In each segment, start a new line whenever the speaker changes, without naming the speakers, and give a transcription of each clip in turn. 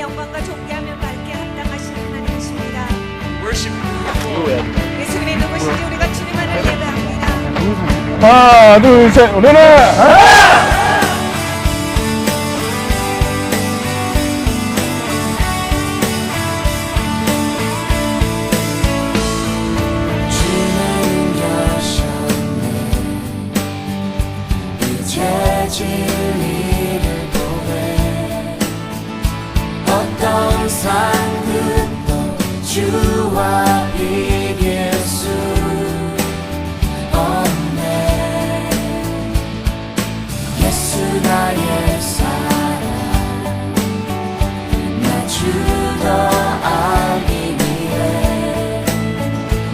영광과 존귀하며 밝게 합당하시는 하나님이십니다.
worship.
예수님이 누구신지 우리가 주님만을 예배합니다.
하나, 둘, 셋, 우리는
주는 여셨네. 이제 진리를 보내. 어떤 상급도 주와 이길 수 없네. 예수 나의 사랑, 나 주도 알기 위해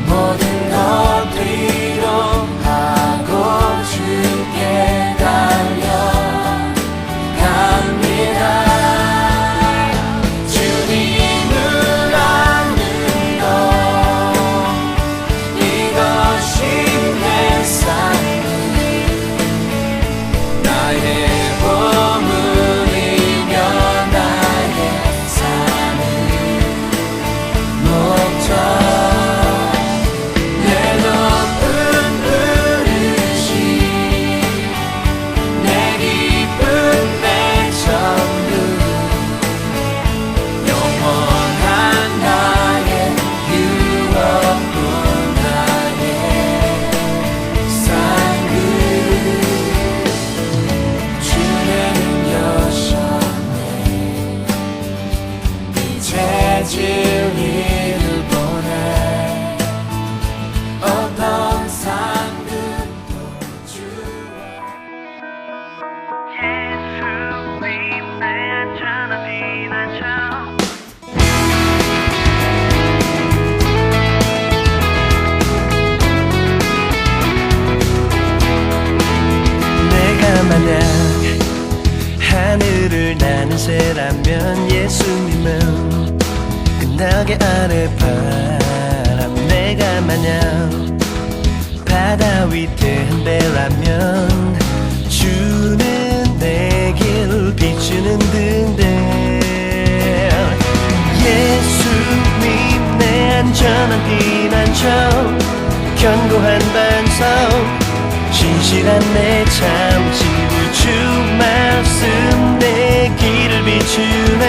모든 것 뒤로하고 주께 달려갑니다. 주님을 아는 것, 이것이 내 삶, 나의 보물이며 나의 삶의 목적. 내 높은 의식, 내 기쁨, 내 전부, 영원한 나의 유업뿐 나의 삶을. 주는 여셨네. 이제 진리를 보내. 어떤 상급도 주와
예수님 내 안전한 피난처.
내가 만약 하늘을 나는 새라면 예수님은 끝나게 아래 바람. 내가 만약 바다 위 태한 배라면 주는 내 길 비추는 등대. 예수님 내 안전한 피난처, 견고한 반석, 신실한 내 참지구. 주 말씀 내 길을 비추네.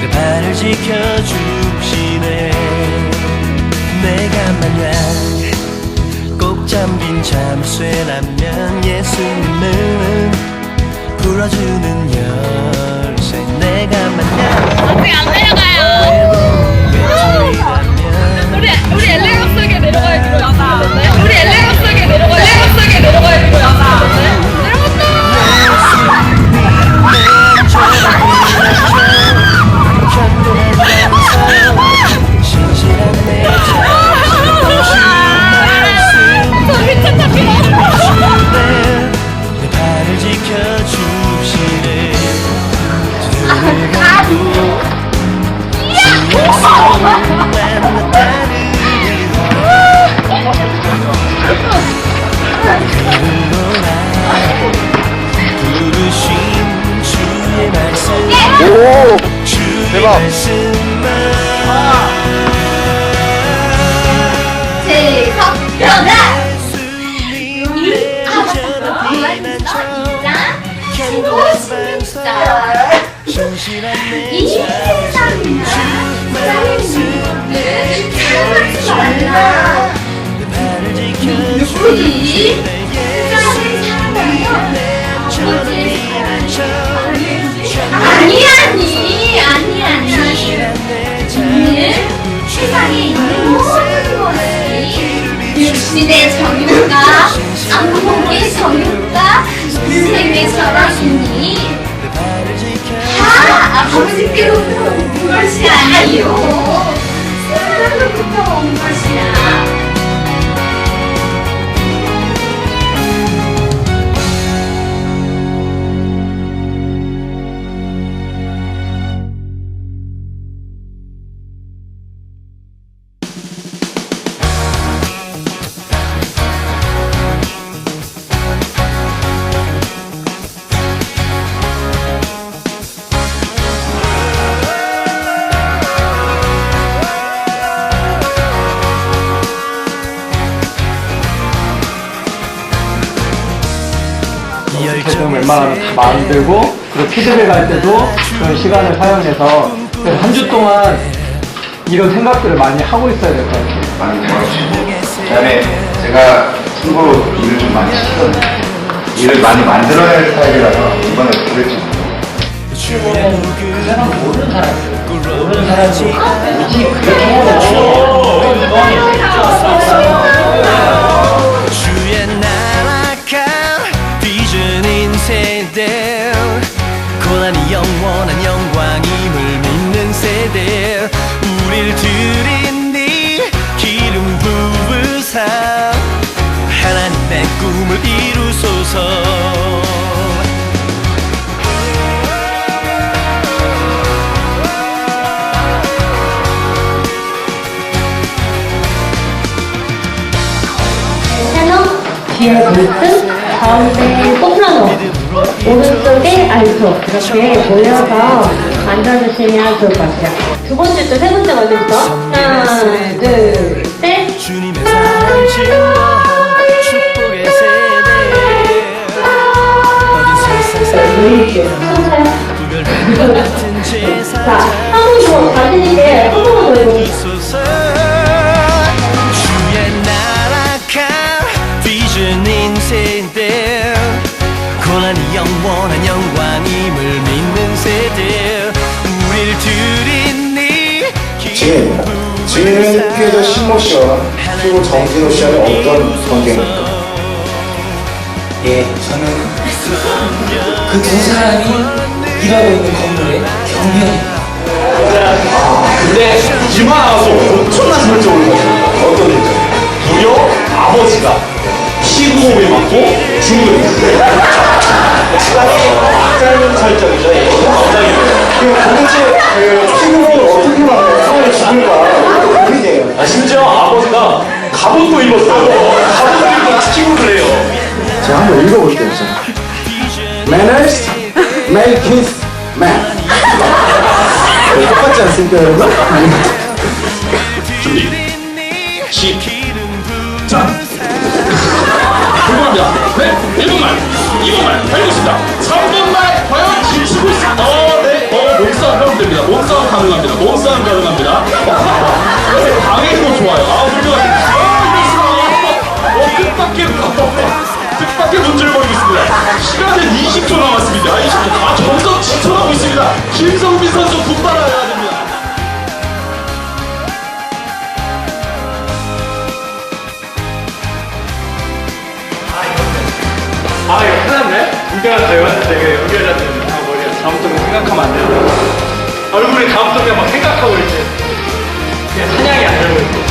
내 발을 지켜주시네. 내가 만약 꼭 잠긴 잠수라면 예수님은 풀어주는 열쇠. 내가 만약
어떻게 안 내려가요? 우리 엘리로 속에 내려가야 되는 거 같은데? 우리 엘리로 속에 내려가야 되는 거 같은데?
내 발을 지켜주시네. 부르신 주의 말씀, 주의
대박.
말씀만.
시작! 일어나! 이 세상이나 세상의 모든 사랑하지 말라. 누구니? 세상을 사랑하며 아버지의 사랑을 아니 주는 세상에 있는 모든 것이 육신의 정욕과 안목의 정욕과 인생의 사랑이니 다 아버지께로부터 온 것이 아니요 사랑으로부터 온 것이야.
주택은 웬만하면 다 만들고, 그리고 피드백 할 때도 그런 시간을 사용해서 한 주 동안 이런 생각들을 많이 하고 있어야 될 것 같아요.
많이 도와주시고, 그다음에 제가 참고로 일을 좀 많이 시켰는데 일을 많이 만들어야 할 스타일이라서 이번에 그랬지.
모르는 사람이 주의 나라가 비전인 세대, 고난이 영원한 영광임을 믿는 세대, 우릴 들인 네 기름 부으사 하나님의 꿈을 이루소서.
뒤에 볼트, 가운데 소프라노, 오른쪽에 알토 이렇게 몰려서 앉아주시면 좋을 것 같아요. 두 번째 또 세 번째 먼저부터 하나, 둘, 셋.
주님의 사랑을 증거한 축복의 세대, 어디 세상 구별된 것 같은 제사장
자, 한 번 더 자신있게 한 번만 더 해보세요.
이소서. 주의 나라가 비전인 세대, 고난이 영원한 영광임을 믿는 세대, 우릴 들인 네 기름 부으사.
지민은 피해자 신모 씨와 피고 정진호 씨와는 어떤 관계입니까?
예, 저는 그 두 사람이 일하고 있는 건물의 경비원입니다.
근데 이만 와서 엄청난 설정을 가지고 어떤 일이죠? 무려 아버지가 피고에 맞고 죽는 짧은 설정이죠. 도대체 피고를 어떻게 맞고 죽을까 고민이에요. 심지어 아버지가 갑옷도 입었어요. 갑옷도 입고 피고를 해요. 제가 한번 읽어볼게요. Manners make his man. 똑같지 않습니까, 여러분?
준비. 시작. 궁금합니다. 네, 1분만, 2분만 달리겠습니다. 3분만 과연 지치고 있습니다. 네, 몸싸움 하면 됩니다. 몸싸움 가능합니다. 몸싸움 가능합니다. 방해도 좋아요. 훌륭합니다. 뜻밖의 문제를 벌이고 있습니다. 시간은 20초 남았습니다. 20초. 점점 지쳐가고 있습니다. 김성빈 선수 분발해야 됩니다.
아, 이거 큰일 났네? 이때가 되게 연결자들은 머리가 다음부터 생각하면 안 돼요. 얼굴이 다음부터 그냥 막 생각하고 있지. 그냥 사냥이 안 되고 있고.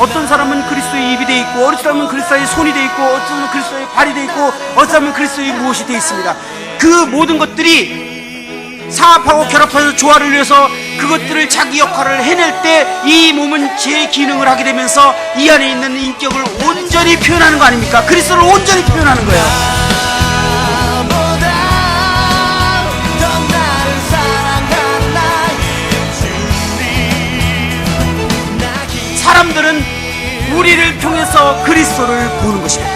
어떤 사람은 그리스도의 입이 돼 있고, 어떤 사람은 그리스도의 손이 돼 있고, 어떤 사람은 그리스도의 발이 돼 있고, 어떤 사람은 그리스도의 무엇이 돼 있습니다. 그 모든 것들이 사합하고 결합해서 조화를 이뤄서 그것들을 자기 역할을 해낼 때 이 몸은 제 기능을 하게 되면서 이 안에 있는 인격을 온전히 표현하는 거 아닙니까? 그리스도를 온전히 표현하는 거예요. 사람들은 우리를 통해서 그리스도를 보는 것입니다.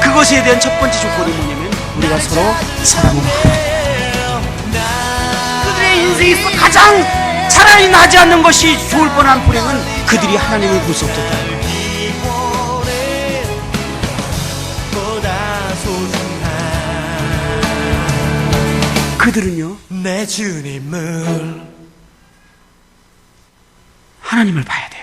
그것에 대한 첫 번째 조건이 뭐냐면 우리가 서로 사랑을 하라. 그들의 인생에서 가장 차라리 나지 않는 것이 좋을 뻔한 불행은 그들이 하나님을 볼 수 없었다. 그들은요,
내 주님을
하나님을 봐야 돼요.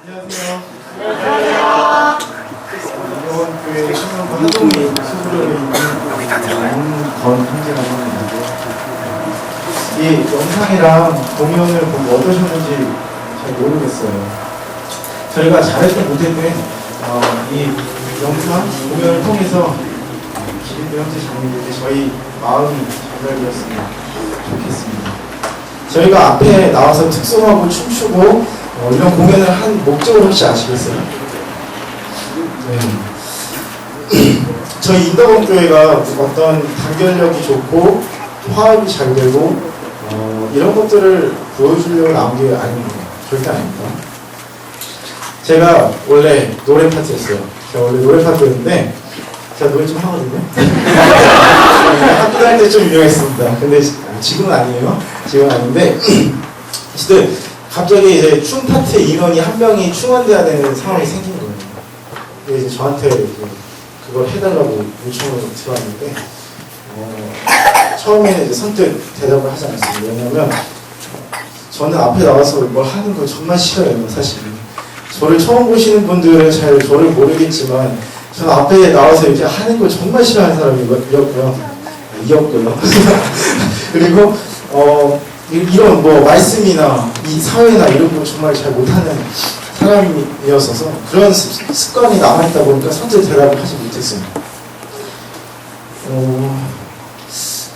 교회 청년부 한동희 소그룹에 있는 권형재라고 하는데 이 영상이랑 공연을 보고 어떠셨는지 잘 모르겠어요. 저희가 잘했든 못했든 이 영상 공연을 통해서 기린도 형제 장님들께 저희 마음이 전달되었으면 좋겠습니다. 저희가 앞에 나와서 특송하고 춤추고 이런 공연을 한 목적을 혹시 아시겠어요? 네. 저희 인덕원교회가 어떤 단결력이 좋고 화합이 잘 되고 이런 것들을 보여주려고 나온 게 아닙니다. 절대 아닙니다. 제가 원래 노래 파트였어요. 제가 원래 노래 파트였는데 제가 노래 좀 하거든요. 학교 다닐 때 좀 유명했습니다. 근데 지금은 아니에요. 지금은 아닌데 어쨌든 갑자기 이제 춤 파트 인원이 한 명이 충원돼야 되는 상황이 생긴 거예요. 근데 이제 저한테 그걸 해달라고 요청을 들어왔는데 처음에는 이제 선뜻 대답을 하지 않았습니다. 왜냐면 저는 앞에 나와서 뭘 하는 걸 정말 싫어해요. 사실 저를 처음 보시는 분들은 잘 저를 모르겠지만 저는 앞에 나와서 이렇게 하는 걸 정말 싫어하는 사람이었고요. 그리고 이런 뭐 말씀이나 이 사회나 이런 거 정말 잘 못하는 사람이었어서 그런 습관이 남아있다 보니까 선뜻 대답을 하지 못했어요.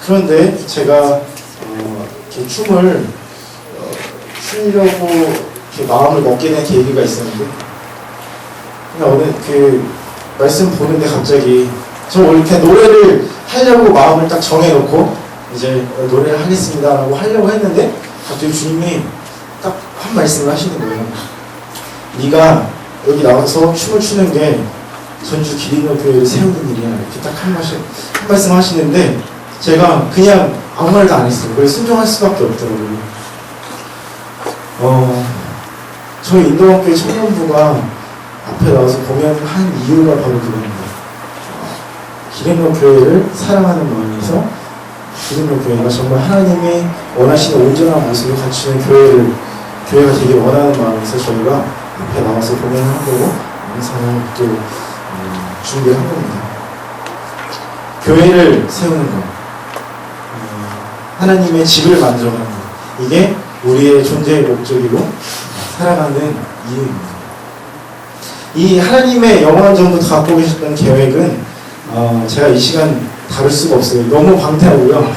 그런데 제가 이렇게 춤을 추려고 이렇게 마음을 먹게 된 계기가 있었는데 그냥 어느 그 말씀 보는데 갑자기 저 원래 이렇게 노래를 하려고 마음을 딱 정해놓고 이제 노래를 하겠습니다 라고 하려고 했는데 갑자기 주님이 딱 한 말씀을 하시는 거예요. 네가 여기 나와서 춤을 추는 게 전주 기린노 교회를 세우는 일이야 이렇게 딱 한 말씀 하시는데 제가 그냥 아무 말도 안 했어요. 그래서 순종할 수밖에 없더라고요. 저희 인도학교회 청년부가 앞에 나와서 공연을 한 이유가 바로 그겁니다. 기린노 교회를 사랑하는 마음에서 기린노 교회가 정말 하나님이 원하시는 온전한 모습을 갖추는 교회가 되게 원하는 마음에서 저희가 앞에 나와서 공연을 하고 영상을 또 준비를 한 겁니다. 교회를 세우는 것, 하나님의 집을 만들어가는 것, 이게 우리의 존재의 목적이고 살아가는 이유입니다. 이 하나님의 영원한 전부터 갖고 계셨던 계획은 제가 이 시간 다룰 수가 없어요. 너무 방대하고요.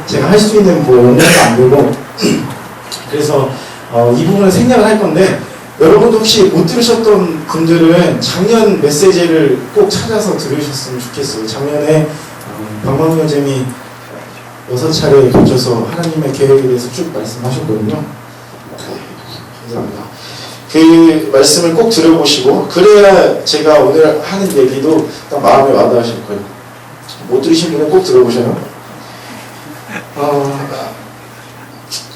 제가 할 수 있는 뭐 영역도 안 되고 그래서 이 부분을 생략을 할 건데 여러분도 혹시 못 들으셨던 분들은 작년 메시지를 꼭 찾아서 들으셨으면 좋겠어요. 작년에 방방여잼이 6차례에 걸쳐서 하나님의 계획에 대해서 쭉 말씀하셨거든요. 감사합니다. 그 말씀을 꼭 들어보시고 그래야 제가 오늘 하는 얘기도 딱 마음에 와닿으실 거예요. 못 들으신 분은 꼭 들어보셔요.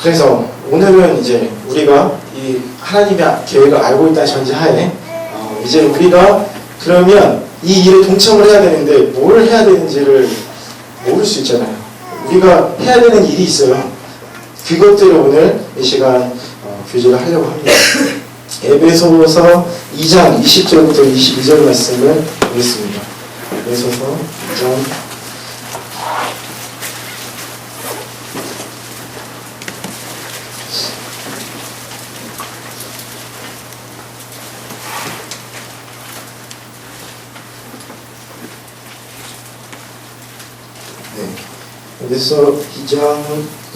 그래서 오늘은 이제 우리가 이 하나님의 계획을 알고 있다는 전제하에 이제 우리가 그러면 이 일에 동참을 해야 되는데 뭘 해야 되는지를 모를 수 있잖아요. 우리가 해야 되는 일이 있어요. 그것들을 오늘 이 시간 교제를 하려고 합니다. 에베소서 2장 20절부터 22절 말씀을 보겠습니다. 에베소서 2장 에베소 2장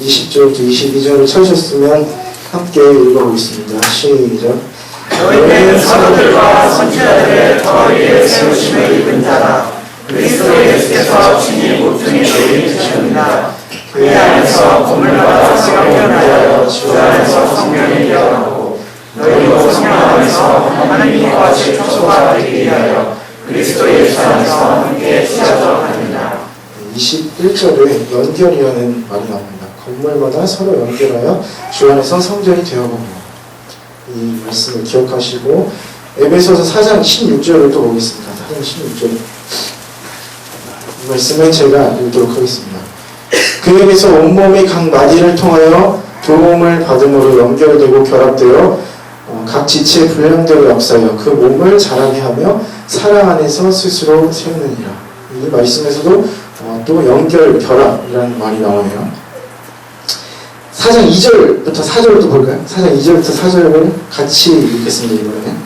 20절부터 22절을 찾으셨으면 함께 읽어보겠습니다. 시작.
너희는 사도들과 선지자들을 더 위에 세우심을 입은 자라. 그리스도 예수께서 친히 모퉁이 되게 되셨느니라. 그 안에서 건물마다 생명하여 주 안에서 성령이 되어가고 너희도 성령 안에서 하나님과 같이 초소가 되기 위하여 그리스도 예수 안에서 함께 세워져 가느니라.
21절에 연결이라는 말이 나옵니다. 건물마다 서로 연결하여 주 안에서 성전이 되어가고 이 말씀을 기억하시고 에베소서 4장 16절을 또 보겠습니다. 4장 16절 이 말씀은 제가 읽도록 하겠습니다. 그에게서 온몸이 각 마디를 통하여 도움을 받음으로 연결되고 결합되어 각 지체의 분량대로 역사하여 그 몸을 자라게 하며 사랑 안에서 스스로 세우느니라. 이 말씀에서도 또 연결, 결합이라는 말이 나오네요. 4장 2절부터 4절도 볼까요? 4장 2절부터 4절을 같이 읽겠습니다. 이번에는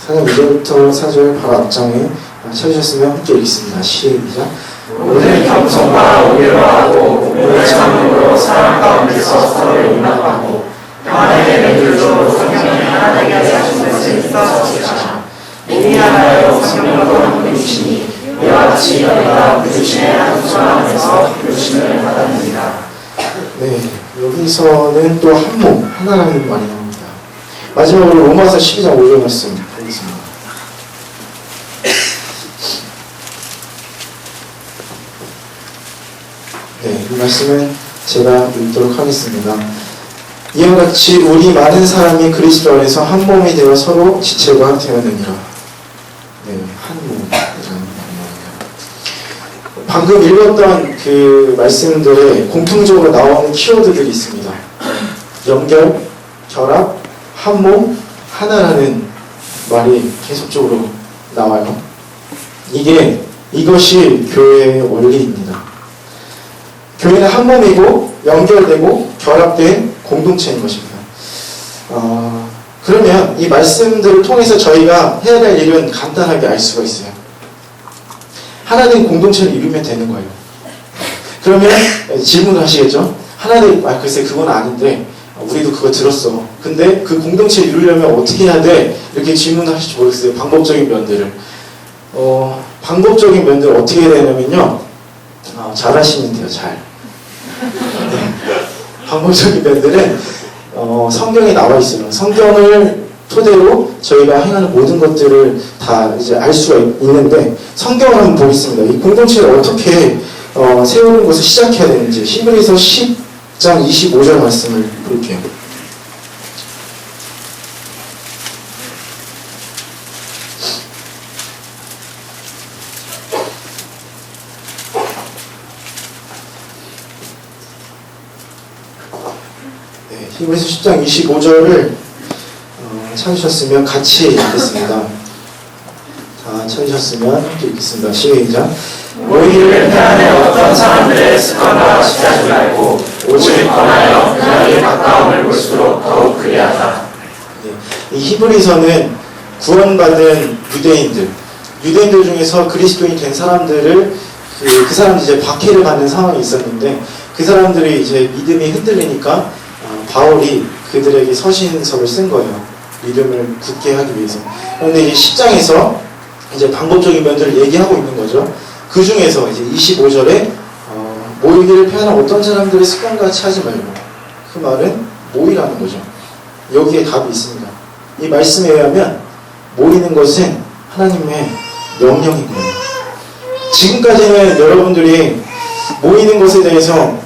4장 2절부터 4절 바로 앞장에 찾으셨으면 함께 읽겠습니다. 시작.
모든 겸손과 오해를 하고 공부의 참음으로 사랑 가운데서 서로를 용납하고 평안의 맺을로 성령이 하나되게 하신 것을 있어주시라. 이리 하나여 성령으로 한 분이시니 이와 같이 너희가 부르심의 한 손 안에서 부르심을 받았느니라.
네, 여기서는 또 한 몸, 하나라는 말이 나옵니다. 마지막으로 로마서 12장 5절 말씀 보겠습니다. 네, 이 말씀은 제가 읽도록 하겠습니다. 이와 같이 우리 많은 사람이 그리스도 안에서 한 몸이 되어 서로 지체가 되었느니라. 네, 한 몸이라는 말이에요. 방금 읽었던 그 말씀들에 공통적으로 나오는 키워드들이 있습니다. 연결, 결합, 한 몸, 하나라는 말이 계속적으로 나와요. 이것이 교회의 원리입니다. 교회는 한 몸이고 연결되고 결합된 공동체인 것입니다. 그러면 이 말씀들을 통해서 저희가 해야 될 일은 간단하게 알 수가 있어요. 하나된 공동체를 이루면 되는 거예요. 그러면 질문을 하시겠죠? 하나된, 글쎄 그건 아닌데 우리도 그거 들었어. 근데 그 공동체를 이루려면 어떻게 해야 돼? 이렇게 질문을 하실지 모르겠어요. 방법적인 면들을. 방법적인 면들을 어떻게 해야 되냐면요. 잘 하시면 돼요. 잘. 방법적인 면들은 성경에 나와 있어요. 성경을 토대로 저희가 행하는 모든 것들을 다 이제 알 수가 있는데 성경을 한번 보겠습니다. 이 공동체를 어떻게 세우는 것을 시작해야 되는지 히브리서 10장 25절 말씀을 볼게요. 히브리서 10장 25절을 찾으셨으면 같이 읽겠습니다. 다 찾으셨으면 함께 읽겠습니다. 시작.
모이기를 패하는 어떤 사람들의 습관과 시작을 말고 오직 권하여 그날의 가까움을 볼수록 더욱 그리하다.
이 히브리서는 구원받은 유대인들 중에서 그리스도인 된 사람들을 그 사람들이 이제 박해를 받는 상황이 있었는데 그 사람들이 이제 믿음이 흔들리니까 바울이 그들에게 서신서를 쓴 거예요. 믿음을 굳게 하기 위해서. 그런데 이제 10장에서 이제 방법적인 면들을 얘기하고 있는 거죠. 그 중에서 이제 25절에 모이기를 패하는 어떤 사람들의 습관같이 하지 말고, 그 말은 모이라는 거죠. 여기에 답이 있습니다. 이 말씀에 의하면 모이는 것은 하나님의 명령인 거예요. 지금까지는 여러분들이 모이는 것에 대해서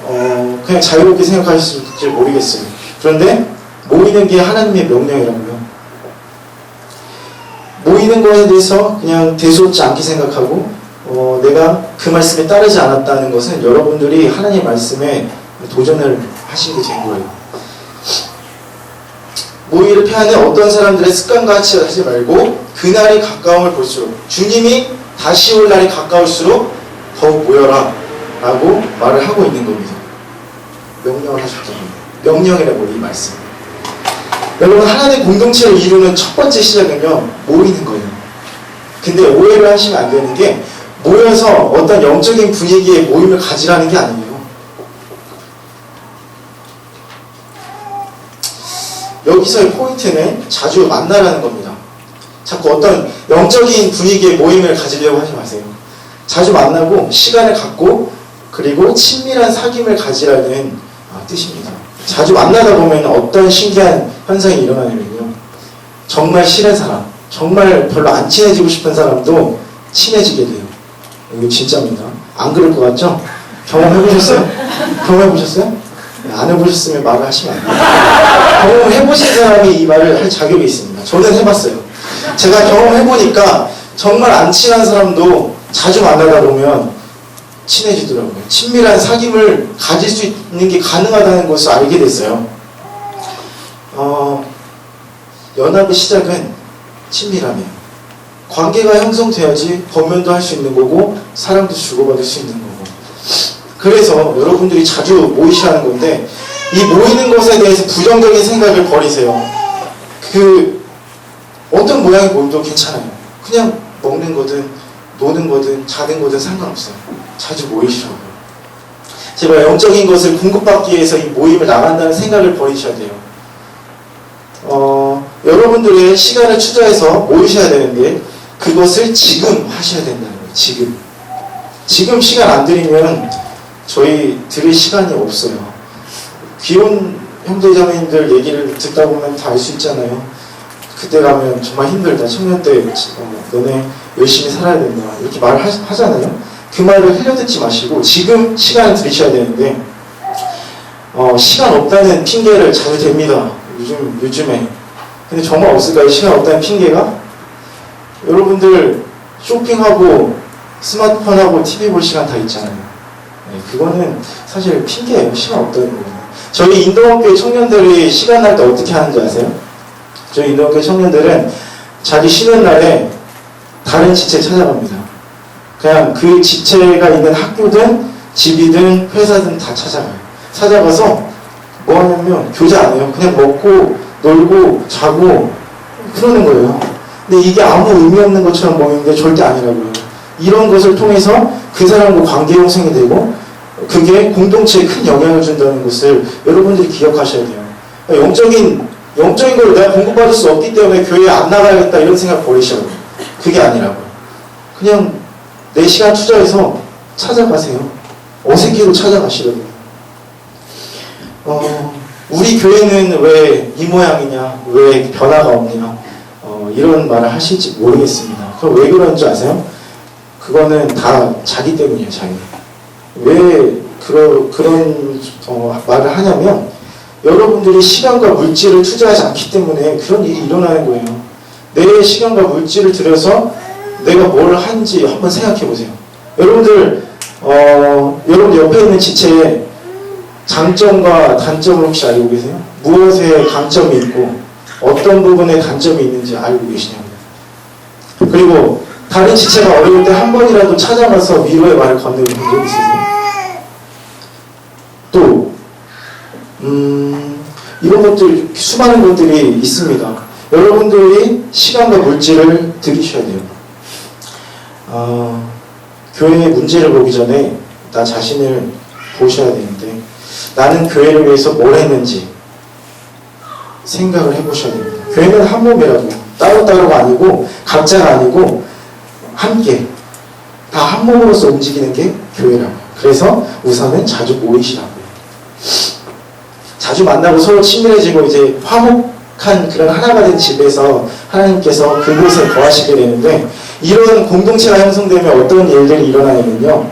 그냥 자유롭게 생각하실지 모르겠어요. 그런데 모이는 게 하나님의 명령이라고요. 모이는 것에 대해서 그냥 대수롭지 않게 생각하고 내가 그 말씀에 따르지 않았다는 것은 여러분들이 하나님의 말씀에 도전을 하신 게 된 거예요. 모이를 패하는 어떤 사람들의 습관과 같이 하지 말고 그날이 가까움을 볼수록, 주님이 다시 올 날이 가까울수록 더욱 모여라 라고 말을 하고 있는 겁니다. 명령을 하셨잖아요. 명령이라고 이 말씀. 여러분, 하나님의 공동체를 이루는 첫 번째 시작은요, 모이는 거예요. 근데 오해를 하시면 안 되는 게, 모여서 어떤 영적인 분위기의 모임을 가지라는 게 아니에요. 여기서의 포인트는 자주 만나라는 겁니다. 자꾸 어떤 영적인 분위기의 모임을 가지려고 하지 마세요. 자주 만나고 시간을 갖고 그리고 친밀한 사귐을 가지라는 뜻입니다. 자주 만나다 보면 어떤 신기한 현상이 일어나냐면요, 정말 싫은 사람, 정말 별로 안 친해지고 싶은 사람도 친해지게 돼요. 이거 진짜입니다. 안 그럴 것 같죠? 경험해보셨어요? 경험해보셨어요? 안 해보셨으면 말을 하시면 안 돼요. 경험해보신 사람이 이 말을 할 자격이 있습니다. 저는 해봤어요. 제가 경험해보니까 정말 안 친한 사람도 자주 만나다 보면 친해지더라고요. 친밀한 사귐을 가질 수 있는 게 가능하다는 것을 알게 됐어요. 연합의 시작은 친밀함이에요. 관계가 형성돼야지 범연도 할 수 있는 거고 사랑도 주고받을 수 있는 거고. 그래서 여러분들이 자주 모이시라는 건데 이 모이는 것에 대해서 부정적인 생각을 버리세요. 어떤 모양의 모임도 괜찮아요. 그냥 먹는 거든 노는 거든 자는 거든 상관없어요. 자주 모이시라고요. 제발 영적인 것을 공급받기 위해서 이 모임을 나간다는 생각을 버리셔야 돼요. 여러분들의 시간을 투자해서 모이셔야 되는데 그것을 지금 하셔야 된다는 거예요. 지금 시간 안 들이면 저희 들을 시간이 없어요. 귀여운 형제자매님들 얘기를 듣다 보면 다 알 수 있잖아요. 그때 가면 정말 힘들다. 청년 때 너네 열심히 살아야 된다. 이렇게 말을 하잖아요. 그 말을 흘려듣지 마시고 지금 시간을 들이셔야 되는데 시간 없다는 핑계를 자주 댑니다. 요즘에. 근데 정말 없을까요? 시간 없다는 핑계가? 여러분들 쇼핑하고 스마트폰하고 TV 볼 시간 다 있잖아요. 네, 그거는 사실 핑계예요. 시간 없다는 거예요. 저희 인도학교의 청년들이 시간 날 때 어떻게 하는지 아세요? 저희 인도학교 청년들은 자기 쉬는 날에 다른 지체 찾아갑니다. 그냥 그 지체가 있는 학교든 집이든 회사든 다 찾아가요. 찾아가서 뭐 하냐면 교제 안 해요. 그냥 먹고 놀고 자고 그러는 거예요. 근데 이게 아무 의미 없는 것처럼 보이는데 절대 아니라고요. 이런 것을 통해서 그 사람과 관계 형성이 되고 그게 공동체에 큰 영향을 준다는 것을 여러분들이 기억하셔야 돼요. 영적인 걸 내가 공급받을 수 없기 때문에 교회에 안 나가야겠다 이런 생각 버리셔요. 그게 아니라고요. 그냥 내 시간 투자해서 찾아가세요. 어색해도 찾아가시라고요. 우리 교회는 왜 이 모양이냐, 왜 변화가 없냐, 이런 말을 하실지 모르겠습니다. 그럼 왜 그런 줄 아세요? 그거는 다 자기 때문이에요, 자기. 왜 그런 말을 하냐면 여러분들이 시간과 물질을 투자하지 않기 때문에 그런 일이 일어나는 거예요. 내 시간과 물질을 들여서 내가 뭘 하는지 한번 생각해 보세요. 여러분들 옆에 있는 지체에 장점과 단점을 혹시 알고 계세요? 무엇에 강점이 있고 어떤 부분에 단점이 있는지 알고 계시냐고요. 그리고 다른 지체가 어려울 때 한 번이라도 찾아가서 위로의 말을 건네본 적 있으세요? 또 이런 것들, 수많은 것들이 있습니다. 여러분들이 시간과 물질을 들이셔야 돼요. 교회의 문제를 보기 전에 나 자신을 보셔야 되는데 나는 교회를 위해서 뭘 했는지 생각을 해보셔야 됩니다. 교회는 한 몸이라고요. 따로따로가 아니고 각자가 아니고 함께 다 한 몸으로서 움직이는 게 교회라고요. 그래서 우선은 자주 모이시라고요. 자주 만나고 서로 친밀해지고 이제 화목한 그런 하나가 된 집에서 하나님께서 그곳에 거하시게 되는데 이런 공동체가 형성되면 어떤 일들이 일어나냐면요.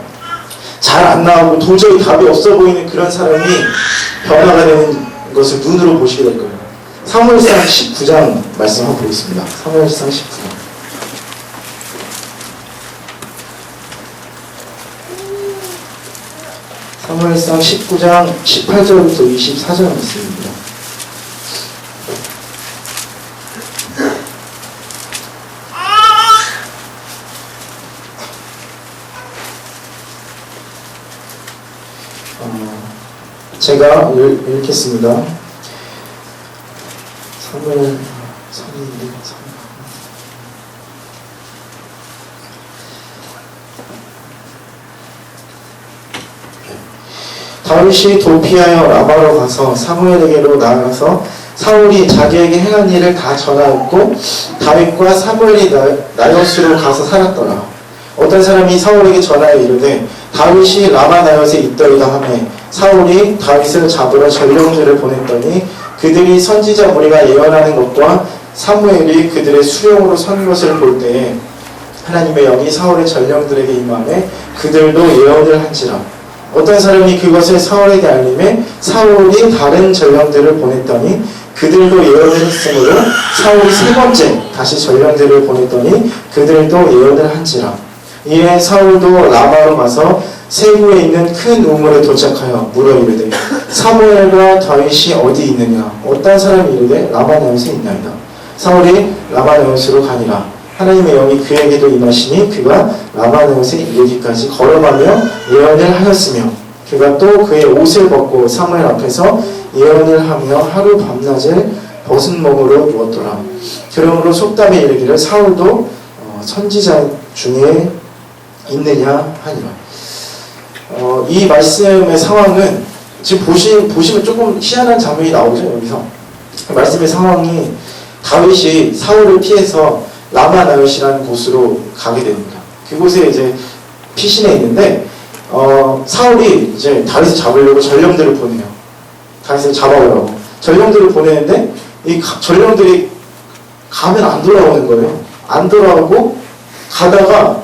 잘 안 나오고 도저히 답이 없어 보이는 그런 사람이 변화가 되는 것을 눈으로 보시게 될 거예요. 사무엘상 19장 말씀 한번 보겠습니다. 사무엘상 19장. 사무엘상 19장 18절부터 24절 말씀입니다. 제가 읽겠습니다. 사무엘 다윗이 도피하여 라마로 가서 사무엘에게로 나아가서 사울이 자기에게 행한 일을 다 전하였고 다윗과 사무엘이 나요스로 가서 살았더라. 어떤 사람이 사울에게 전하여 이르되 다윗이 라마 나요스에 있더이다 하매 사울이 다윗을 잡으러 전령들을 보냈더니 그들이 선지자 무리가 예언하는 것과 사무엘이 그들의 수령으로 선 것을 볼 때에 하나님의 영이 사울의 전령들에게 임하매 그들도 예언을 한지라. 어떤 사람이 그것을 사울에게 알림해 사울이 다른 전령들을 보냈더니 그들도 예언을 했으므로 사울이 세 번째 다시 전령들을 보냈더니 그들도 예언을 한지라. 이에 사울도 라마로 가서 세부에 있는 큰 우물에 도착하여 물어 이르되 사무엘과 다윗이 어디 있느냐. 어떤 사람이 이르되 라마나웃에 있나이다. 사울이 라마나웃으로 가니라. 하나님의 영이 그에게도 임하시니 그가 라마나웃에 이르기까지 걸어가며 예언을 하였으며 그가 또 그의 옷을 벗고 사무엘 앞에서 예언을 하며 하루 밤낮을 벗은 몸으로 누웠더라. 그러므로 속담에 이르기를 사울도 선지자 중에 있느냐 하니라. 이 말씀의 상황은 지금 보시면 조금 희한한 장면이 나오죠. 여기서 말씀의 상황이 다윗이 사울을 피해서 라마나웃이라는 곳으로 가게 됩니다. 그곳에 이제 피신해 있는데 사울이 이제 다윗을 잡으려고 전령들을 보내요. 다윗을 잡아오라고 전령들을 보내는데 이 전령들이 가면 안 돌아오는 거예요. 안 돌아오고 가다가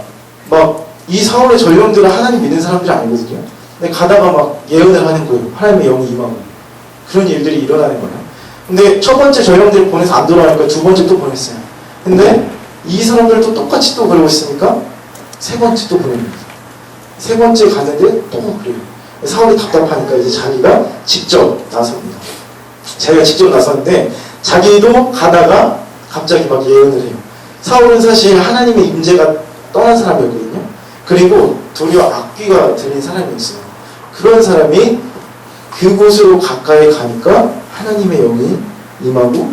막 이 사울의 전령들은 하나님 믿는 사람들이 아니거든요. 근데 가다가 막 예언을 하는 거예요. 하나님의 영이 임하고 그런 일들이 일어나는 거예요. 근데 첫 번째 전령들을 보내서 안 돌아오니까 두 번째 또 보냈어요. 근데 이 사람들도 똑같이 또 그러고 있으니까 세 번째 또 보냅니다. 세 번째 갔는데 또 그래요. 사울이 답답하니까 이제 자기가 직접 나섭니다. 자기가 직접 나섰는데 자기도 가다가 갑자기 막 예언을 해요. 사울은 사실 하나님의 임재가 떠난 사람이었거든요. 그리고 도리어 악귀가 들린 사람이었어요. 그런 사람이 그곳으로 가까이 가니까 하나님의 영이 임하고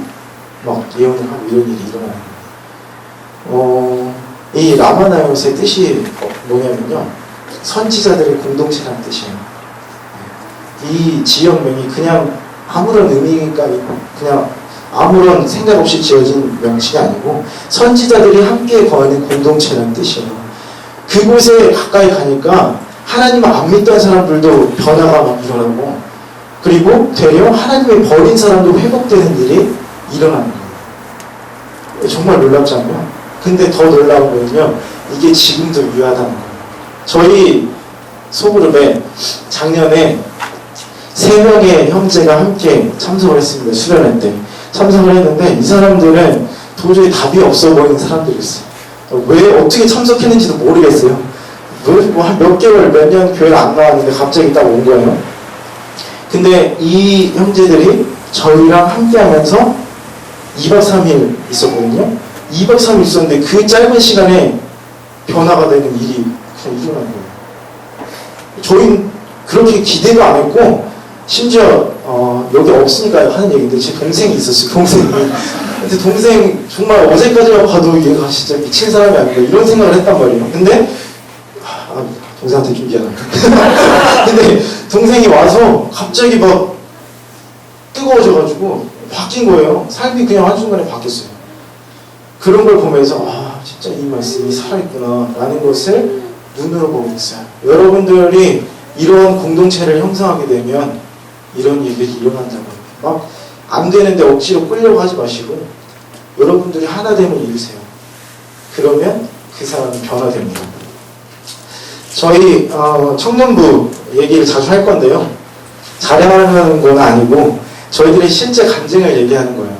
막 예언을 하고 이런 일이 일어나는 거예요. 이 라마나웃의 뜻이 뭐냐면요, 선지자들의 공동체라는 뜻이에요. 이 지역명이 그냥 아무런 의미가 그냥 아무런 생각 없이 지어진 명칭이 아니고 선지자들이 함께 거하는 공동체라는 뜻이에요. 그곳에 가까이 가니까 하나님을 안 믿던 사람들도 변화가 막 일어나고 그리고 되려 하나님을 버린 사람도 회복되는 일이 일어나는 거예요. 정말 놀랍지 않나요? 근데 더 놀라운 거는요, 이게 지금도 유효하다는 거예요. 저희 소그룹에 작년에 3명의 형제가 함께 참석을 했습니다. 수련회 때 참석을 했는데 이 사람들은 도저히 답이 없어 보이는 사람들이었어요. 왜 어떻게 참석했는지도 모르겠어요. 뭐 한 몇 개월 몇 년 교회를 안 나왔는데 갑자기 딱 온 거예요. 근데 이 형제들이 저희랑 함께 하면서 2박 3일 있었거든요. 2박 3일 있었는데 그 짧은 시간에 변화가 되는 일이 그냥 일어난 거예요. 저희는 그렇게 기대도 안 했고 심지어 여기 없으니까 하는 얘기인데 제 동생이 있었어요. 동생이. 근데 동생 정말 어제까지만 봐도 얘가 진짜 미친 사람이 아닌가 이런 생각을 했단 말이에요. 근데 동생한테 좀 미안합니다. 근데 동생이 와서 갑자기 막 뜨거워져가지고 바뀐 거예요. 삶이 그냥 한순간에 바뀌었어요. 그런 걸 보면서 진짜 이 말씀이 살아있구나 라는 것을 눈으로 보게 됐어요. 여러분들이 이런 공동체를 형성하게 되면 이런 일들이 일어난다고 해요. 막 안 되는데 억지로 끌려고 하지 마시고 여러분들이 하나됨을 이루세요. 그러면 그 사람은 변화됩니다. 저희 청년부 얘기를 자주 할 건데요. 자랑하는 건 아니고 저희들의 실제 간증을 얘기하는 거예요.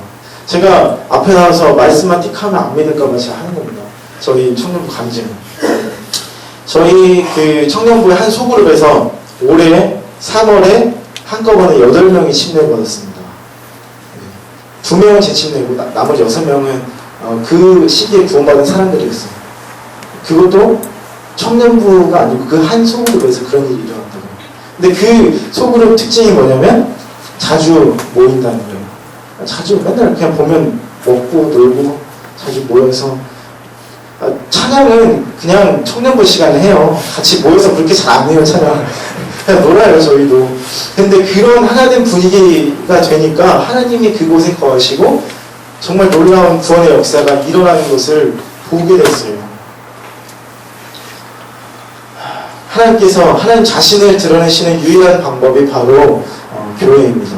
제가 앞에 나와서 말씀만 틱하면 안 믿을까 봐 제가 하는 겁니다. 저희 청년부 간증. 저희 그 청년부의 한 소그룹에서 올해 3월에 한꺼번에 8명이 침례를 받았습니다. 2명은 재침례고 나머지 6명은 그 시기에 구원받은 사람들이었어요. 그것도 청년부가 아니고 그 한 소그룹에서 그런 일이 일어났다고요. 근데 그 소그룹 특징이 뭐냐면 자주 모인다는 거예요. 자주 맨날 그냥 보면 먹고 놀고 자주 모여서 찬양은 그냥 청년부 시간에 해요. 같이 모여서 그렇게 잘 안 해요, 찬양. 그냥 놀아요, 저희도. 근데 그런 하나된 분위기가 되니까 하나님이 그곳에 거하시고 정말 놀라운 구원의 역사가 일어나는 것을 보게 됐어요. 하나님께서 하나님 자신을 드러내시는 유일한 방법이 바로 교회입니다.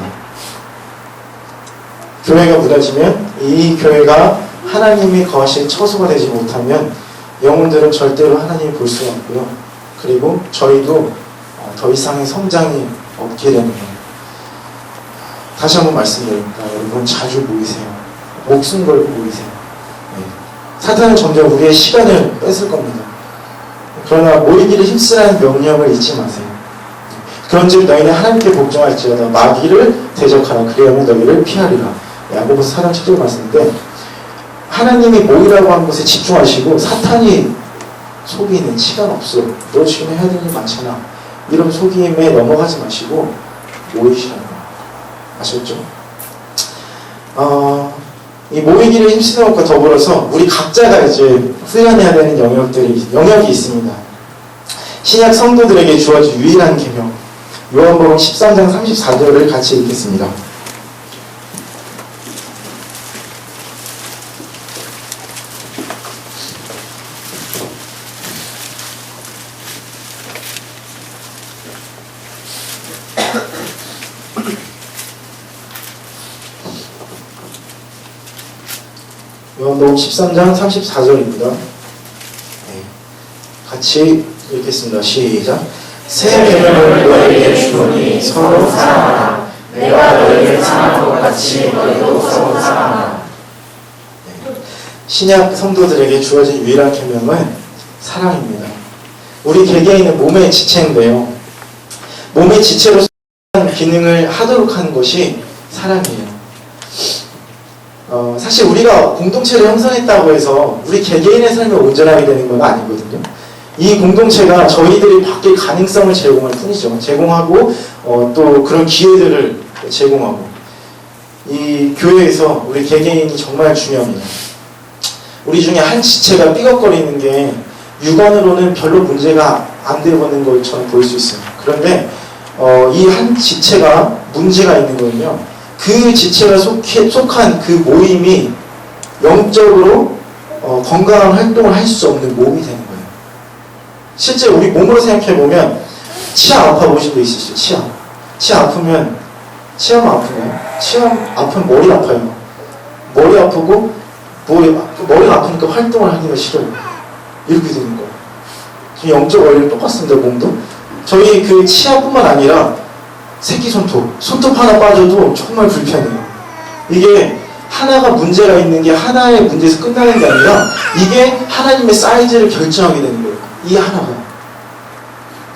교회가 무너지면 이 교회가 하나님이 거하신 처소가 되지 못하면 영혼들은 절대로 하나님을 볼 수가 없고요. 그리고 저희도 더 이상의 성장이 없게 되는 거예요. 다시 한번 말씀드립니다. 여러분 자주 모이세요. 목숨 걸고 모이세요. 네. 사탄은 점점 우리의 시간을 뺏을 겁니다. 그러나 모이기를 힘쓰라는 명령을 잊지 마세요. 그런즉 너희는 하나님께 복종할지어다 마귀를 대적하라 그리하면 너희를 피하리라. 야고보서 4장 7절 말씀인데 하나님이 모이라고 한 곳에 집중하시고 사탄이 속이는 시간 없어. 너 지금 해야 되는 일 많잖아. 이런 속임에 넘어가지 마시고 모이시라는 거예요. 아셨죠? 이 모이기를 힘쓰는 것과 더불어서 우리 각자가 이제 훈련해야 되는 영역이 있습니다. 신약 성도들에게 주어진 유일한 계명 요한복음 13장 34절을 같이 읽겠습니다. 요한복음 13장 34절입니다. 같이 읽겠습니다. 시작. 새 계명을 너희에게 주노니 서로 사랑하라. 내가 너희를 사랑한 것 같이 너희도 서로 사랑하라. 신약 성도들에게 주어진 유일한 계명은 사랑입니다. 우리 개개인은 몸의 지체인데요. 몸의 지체로 기능을 하도록 하는 것이 사랑이에요. 사실 우리가 공동체를 형성했다고 해서 우리 개개인의 삶이 온전하게 되는 건 아니거든요. 이 공동체가 저희들이 바뀔 가능성을 제공할 뿐이죠. 제공하고 또 그런 기회들을 제공하고 이 교회에서 우리 개개인이 정말 중요합니다. 우리 중에 한 지체가 삐걱거리는 게 육안으로는 별로 문제가 안 되는 것처럼 보일 수 있어요. 그런데 이 한 지체가 문제가 있는 거는요. 그 지체가 속한 그 모임이 영적으로 건강한 활동을 할 수 없는 몸이 되는 거예요. 실제 우리 몸으로 생각해보면 치아 아파 보신 분 있으시죠? 치아 아프면 치아만 아프나요? 치아 아프면 머리 아파요. 머리 아프고 머리가 아프니까 활동을 하기가 싫어요. 이렇게 되는 거예요. 영적 원리는 똑같습니다. 몸도 저희 그 치아뿐만 아니라 손톱 하나 빠져도 정말 불편해요. 이게 하나가 문제가 있는 게 하나의 문제에서 끝나는 게 아니라 이게 하나님의 사이즈를 결정하게 되는 거예요. 이 하나가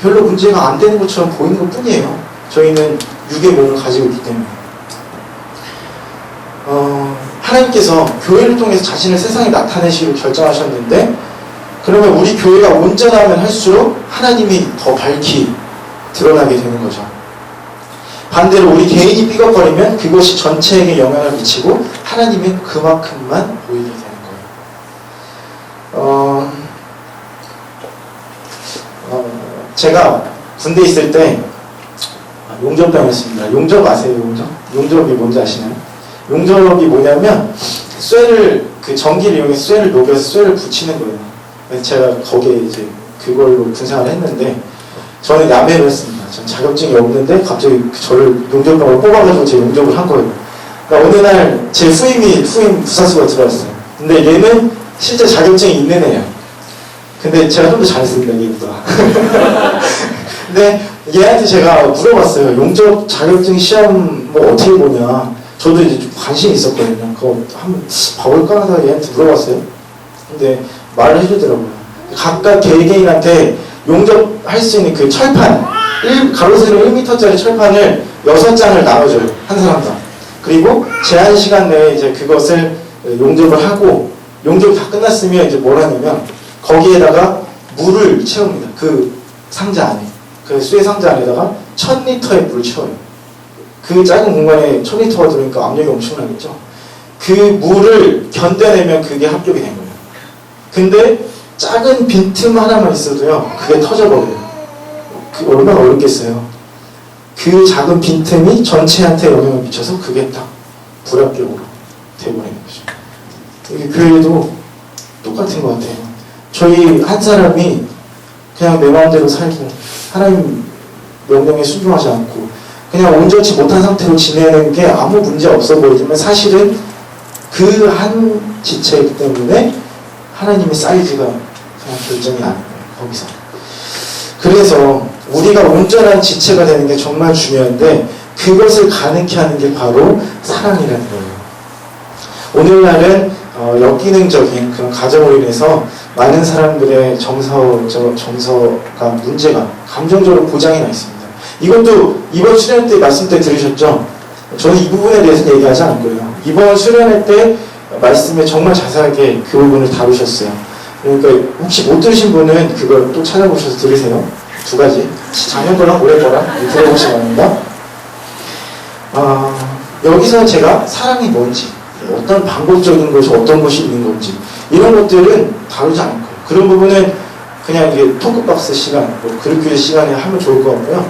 별로 문제가 안 되는 것처럼 보이는 것 뿐이에요. 저희는 육의 몸을 가지고 있기 때문에 하나님께서 교회를 통해서 자신을 세상에 나타내시기로 결정하셨는데 그러면 우리 교회가 온전하면 할수록 하나님이 더 밝히 드러나게 되는 거죠. 반대로 우리 개인이 삐걱거리면 그것이 전체에게 영향을 미치고 하나님은 그만큼만 보이게 되는 거예요. 제가 군대 있을 때 용접병이었습니다. 용접 아세요? 용접이 뭔지 아시나요? 용접이 뭐냐면 쇠를 그 전기를 이용해서 쇠를 녹여서 쇠를 붙이는 거예요. 그래서 제가 거기에 이제 그걸로 군생활을 했는데 저는 야매를 했습니다. 전 자격증이 없는데 갑자기 저를 용접병으로 뽑아가지고 제 용접을 한 거예요. 그러니까 어느 날 제 후임 부사수가 들어왔어요. 근데 얘는 실제 자격증이 있는 애야. 근데 제가 좀 더 잘했습니다, 얘보다. 근데 얘한테 제가 물어봤어요. 용접 자격증 시험 뭐 어떻게 보냐. 저도 이제 좀 관심이 있었거든요. 그거 한번 봐볼까 하다가 얘한테 물어봤어요. 근데 말을 해주더라고요. 각각 개개인한테 용접할 수 있는 그 철판, 가로세로 1m짜리 철판을 6장을 나눠줘요. 한 사람당. 그리고 제한 시간 내에 이제 그것을 용접을 하고, 용접이 다 끝났으면 이제 뭘 하냐면, 거기에다가 물을 채웁니다. 그 상자 안에. 그 쇠 상자 안에다가 1000리터의 물을 채워요. 그 작은 공간에 1000리터가 들어오니까 압력이 엄청나겠죠. 그 물을 견뎌내면 그게 합격이 된 거예요. 근데 작은 빈틈 하나만 있어도요, 그게 터져버려요. 그 얼마나 어렵겠어요. 그 작은 빈틈이 전체한테 영향을 미쳐서 그게 딱 불합격으로 돼버리는 거죠. 이게 교회도 똑같은 것 같아요. 저희 한 사람이 그냥 내 마음대로 살고 하나님 명령에 순종하지 않고 그냥 온전치 못한 상태로 지내는 게 아무 문제 없어 보이지만 사실은 그 한 지체이기 때문에 하나님의 사이즈가 그냥 결정이 안 돼요. 거기서. 그래서 우리가 온전한 지체가 되는 게 정말 중요한데 그것을 가능케 하는 게 바로 사랑이라는 거예요. 오늘날은 역기능적인 그런 가정으로 인해서 많은 사람들의 정서가 문제가 감정적으로 고장이 나 있습니다. 이것도 이번 수련 때 말씀 때 들으셨죠? 저는 이 부분에 대해서는 얘기하지 않을 거예요. 이번 수련회 때 말씀에 정말 자세하게 그 부분을 다루셨어요. 그러니까 혹시 못 들으신 분은 그걸 또 찾아보셔서 들으세요. 두 가지. 작년 거랑 올해 거랑 들어보시기 바랍니다. 여기서 제가 사랑이 뭔지, 어떤 방법적인 것이 어떤 것이 있는 건지 이런 것들은 다루지 않을 거예요. 그런 부분은 그냥 이게 토크박스 시간, 그룹교제 시간에 하면 좋을 것 같고요.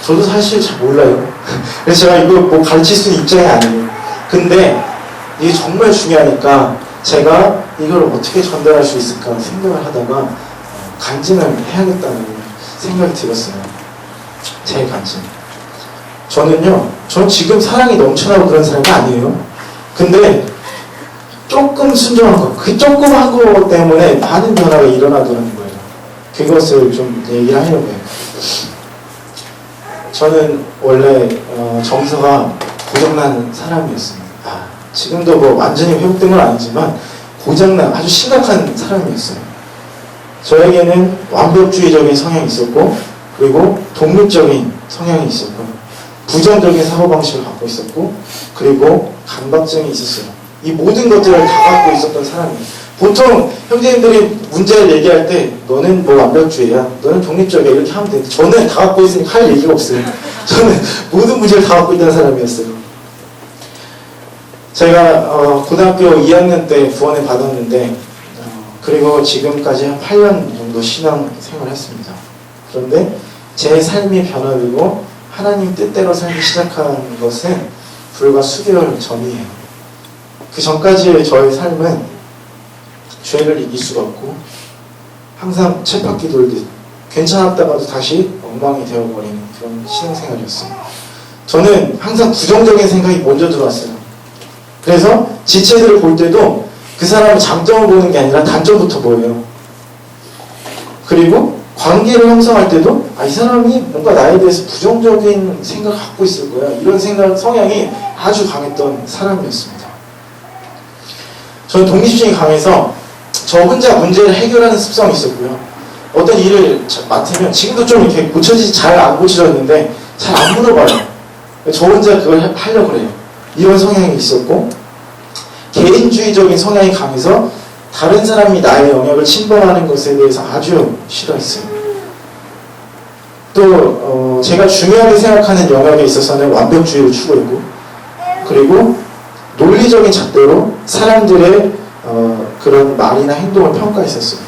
저도 사실 잘 몰라요. 그래서 제가 이거 뭐 가르칠 수 있는 입장이 아니에요. 근데 이게 정말 중요하니까 제가 이걸 어떻게 전달할 수 있을까 생각을 하다가 간증을 해야겠다는 생각이 들었어요. 제 간증. 저는 지금 사랑이 넘쳐나고 그런 사람이 아니에요. 근데 조금 순종한 거, 그 조그만 거 때문에 많은 변화가 일어나더라는 거예요. 그것을 좀 얘기를 하려고 해요. 저는 원래 정서가 고장난 사람이었습니다. 지금도 뭐 완전히 회복된 건 아니지만 고장난 아주 심각한 사람이었어요. 저에게는 완벽주의적인 성향이 있었고, 그리고 독립적인 성향이 있었고, 부정적인 사고방식을 갖고 있었고, 그리고 강박증이 있었어요. 이 모든 것들을 다 갖고 있었던 사람이에요. 보통 형제님들이 문제를 얘기할 때 너는 뭐 완벽주의야, 너는 독립적이야 이렇게 하면 되는데 저는 다 갖고 있으니까 할 얘기가 없어요. 저는 모든 문제를 다 갖고 있던 사람이었어요. 제가 고등학교 2학년 때 구원을 받았는데 그리고 지금까지 한 8년 정도 신앙 생활을 했습니다. 그런데 제 삶이 변화되고 하나님 뜻대로 살기 시작한 것은 불과 수개월 전이에요. 그 전까지의 저의 삶은 죄를 이길 수가 없고 항상 쳇바퀴 돌듯 괜찮았다가도 다시 엉망이 되어버리는 그런 신앙생활이었어요. 저는 항상 부정적인 생각이 먼저 들어왔어요. 그래서 지체들을 볼 때도 그 사람의 장점을 보는 게 아니라 단점부터 보여요. 그리고 관계를 형성할 때도 이 사람이 뭔가 나에 대해서 부정적인 생각을 갖고 있을 거야. 이런 성향이 아주 강했던 사람이었습니다. 저는 독립심이 강해서 저 혼자 문제를 해결하는 습성이 있었고요. 어떤 일을 맡으면 지금도 좀 이렇게 잘 안 고쳐졌는데 잘 안 물어봐요. 저 혼자 그걸 하려고 그래요. 이런 성향이 있었고, 개인주의적인 성향이 강해서 다른 사람이 나의 영역을 침범하는 것에 대해서 아주 싫어했어요. 또 제가 중요하게 생각하는 영역에 있어서는 완벽주의를 추구했고, 그리고 논리적인 잣대로 사람들의 그런 말이나 행동을 평가했었어요.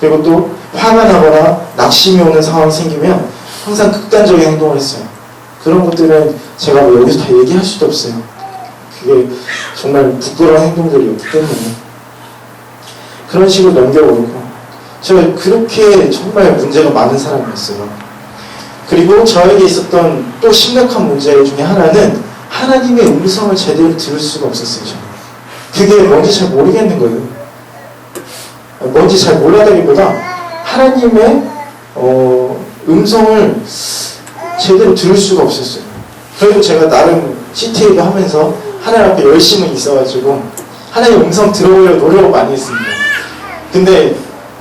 그리고 또 화가 나거나 낙심이 오는 상황이 생기면 항상 극단적인 행동을 했어요. 그런 것들은 제가 뭐 여기서 다 얘기할 수도 없어요. 그게 정말 부끄러운 행동들이었기 때문에 그런 식으로 넘겨오고, 제가 그렇게 정말 문제가 많은 사람이었어요. 그리고 저에게 있었던 또 심각한 문제 중에 하나는 하나님의 음성을 제대로 들을 수가 없었어요. 저는. 그게 뭔지 잘 모르겠는 거예요. 뭔지 잘 몰라다기보다 하나님의 음성을 제대로 들을 수가 없었어요. 그래도 제가 나름 CTA도 하면서 하나님 앞에 열심히 있어가지고 하나님 음성 들어보려고 노력을 많이 했습니다. 근데